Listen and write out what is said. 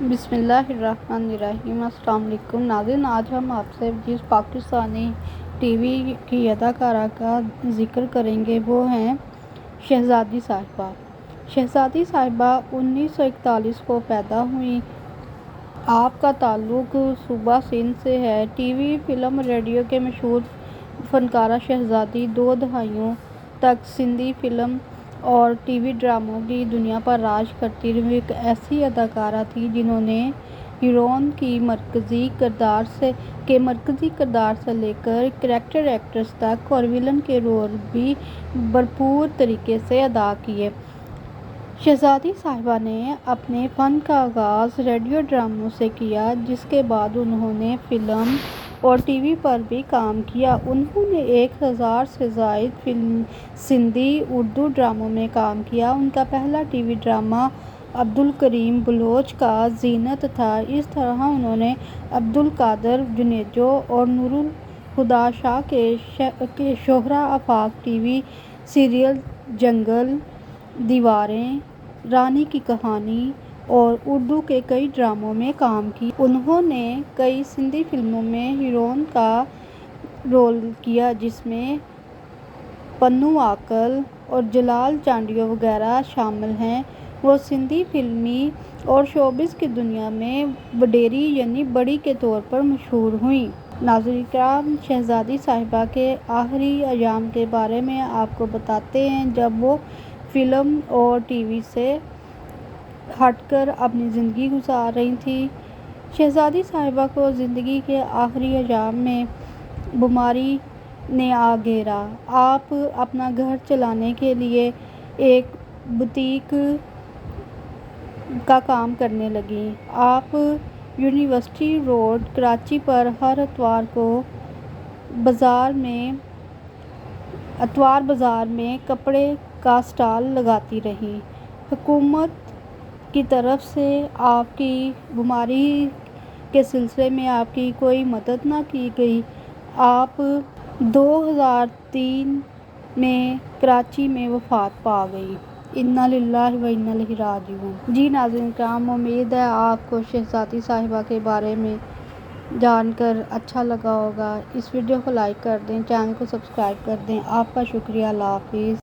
बिस्मिल्लाहिर्रहमानिर्रहीम। अस्सलाम वालेकुम नाज़रीन, आज हम आपसे जिस पाकिस्तानी टीवी की अदाकारा का ज़िक्र करेंगे वो हैं शहज़ादी साहिबा। शहज़ादी साहिबा 1941 को पैदा हुई। आपका ताल्लुक़ सूबा सिंध से है। टीवी, फिल्म, रेडियो के मशहूर फ़नकारा शहज़ादी 2 दहाइयों तक सिंधी फिल्म और टीवी ड्रामों की दुनिया पर राज करती रही। एक ऐसी अदाकारा थी जिन्होंने हीरोइन के मरकज़ी किरदार से लेकर करैक्टर एक्ट्रेस तक और विलन के रोल भी भरपूर तरीके से अदा किए। शहज़ादी साहिबा ने अपने फ़न का आगाज़ रेडियो ड्रामों से किया, जिसके बाद उन्होंने फिल्म और टीवी पर भी काम किया। उन्होंने 1000 से ज़ायद फिल्म, सिंधी, उर्दू ड्रामों में काम किया। उनका पहला TV drama Abdul Karim Bloch का ज़ीनत था। इस तरह उन्होंने अब्दुल कादर जुनेजो और नूरुल हुदा शाह के शोहरा आफाक टीवी सीरियल जंगल, दीवारें, रानी की कहानी और उर्दू के कई ड्रामों में काम किया। उन्होंने कई सिंधी फिल्मों में हीरोइन का रोल किया, जिसमें पन्नू आकल और जलाल चांडियो वगैरह शामिल हैं। वो सिंधी फिल्मी और शोबिज़ की दुनिया में वडेरी यानी बड़ी के तौर पर मशहूर हुई। नाज़रीन किराम, शहज़ादी साहिबा के आखिरी अयाम के बारे में आपको बताते हैं, जब वो फिल्म और टीवी से हटकर अपनी ज़िंदगी गुजार रही थी। शहज़ादी साहिबा को ज़िंदगी के आखिरी अयाम में बीमारी ने आ घेरा। आप अपना घर चलाने के लिए एक बुटीक का काम करने लगी। आप यूनिवर्सिटी रोड कराची पर हर इतवार बाज़ार में कपड़े का स्टॉल लगाती रहीं। हुकूमत की तरफ से आपकी बीमारी के सिलसिले में आपकी कोई मदद न की गई। आप 2003 में कराची में वफ़ात पा गई। इन्ना लिल्लाहि व इन्ना इलैहि राजिऊन। जी नाज़रीन किराम, उम्मीद है आपको शहज़ादी साहिबा के बारे में जानकर अच्छा लगा होगा। इस वीडियो को लाइक कर दें, चैनल को सब्सक्राइब कर दें। आपका शुक्रिया। अल्लाह हाफ़िज़।